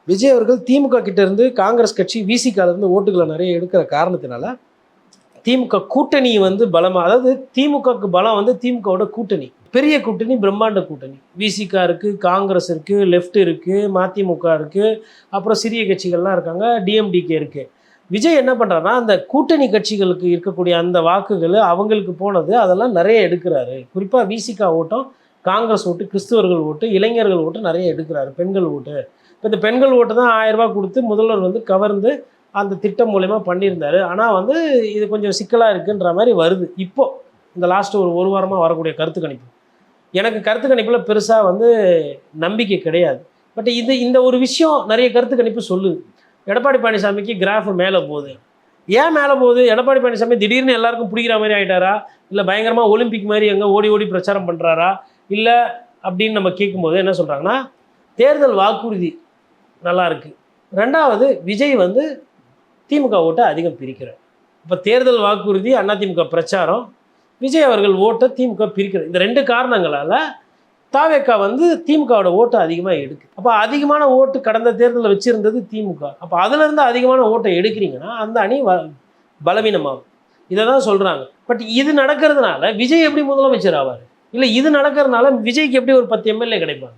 விஜய் அவர்கள் திமுக கிட்ட இருந்து காங்கிரஸ் கட்சி விசிகால இருந்து ஓட்டுகளை நிறைய எடுக்கிற காரணத்தினால திமுக கூட்டணி வந்து பலமா, அதாவது திமுகவுக்கு பலம் வந்து திமுகவோட கூட்டணி, பெரிய கூட்டணி, பிரம்மாண்ட கூட்டணி. விசிகா இருக்கு, காங்கிரஸ் இருக்கு, லெஃப்ட் இருக்கு, மதிமுக இருக்கு, அப்புறம் சிறிய கட்சிகள்லாம் இருக்காங்க, டிஎம்டிகே இருக்கு. விஜய் என்ன பண்றாருன்னா அந்த கூட்டணி கட்சிகளுக்கு இருக்கக்கூடிய அந்த வாக்குகள் அவங்களுக்கு போனது அதெல்லாம் நிறைய எடுக்கிறாரு. குறிப்பா விசிகா ஓட்டம், காங்கிரஸ் ஓட்டு, கிறிஸ்துவர்கள் ஓட்டு, இளைஞர்கள் ஓட்டு நிறைய எடுக்கிறாரு, பெண்கள் ஓட்டு. இப்போ இந்த பெண்கள் ஓட்டு தான் 1000 ரூபாய் கொடுத்து முதல்வர் வந்து கவர்ந்து அந்த திட்டம் மூலயமா பண்ணியிருந்தாரு. ஆனால் வந்து இது கொஞ்சம் சிக்கலாக இருக்குன்ற மாதிரி வருது இப்போ, இந்த லாஸ்ட்டு ஒரு வாரமாக வரக்கூடிய கருத்து கணிப்பு. எனக்கு கருத்து கணிப்பில் பெருசாக வந்து நம்பிக்கை கிடையாது. பட் இந்த ஒரு விஷயம் நிறைய கருத்து கணிப்பு சொல்லுது. எடப்பாடி பழனிசாமிக்கு கிராஃப் மேலே போகுது. ஏன் மேலே போகுது? எடப்பாடி பழனிசாமி திடீர்னு எல்லாருக்கும் பிடிக்கிற மாதிரி ஆகிட்டாரா, இல்லை பயங்கரமாக ஒலிம்பிக் மாதிரி எங்கே ஓடி ஓடி பிரச்சாரம் பண்ணுறாரா, இல்லை அப்படின்னு நம்ம கேட்கும்போது என்ன சொல்கிறாங்கன்னா, தேர்தல் வாக்குறுதி நல்லா இருக்குது. ரெண்டாவது, விஜய் வந்து திமுக ஓட்டை அதிகம் பிரிக்கிறார். இப்போ தேர்தல் வாக்குறுதி, அதிமுக பிரச்சாரம், விஜய் அவர்கள் ஓட்டை திமுக பிரிக்கிறார். இந்த 2 காரணங்களால் தாவேக்கா வந்து திமுகவோட ஓட்டை அதிகமாக எடுக்கு. அப்போ அதிகமான ஓட்டு கடந்த தேர்தலில் வச்சுருந்தது திமுக. அப்போ அதுலேருந்து அதிகமான ஓட்டை எடுக்கிறீங்கன்னா அந்த அணி பலவீனமாகும். இதை தான் சொல்கிறாங்க. பட் இது நடக்கிறதுனால விஜய் எப்படி முதலமைச்சர் ஆவார்? இல்லை இது நடக்கிறதுனால விஜய்க்கு எப்படி ஒரு 10 எம்எல்ஏ கிடைப்பாங்க?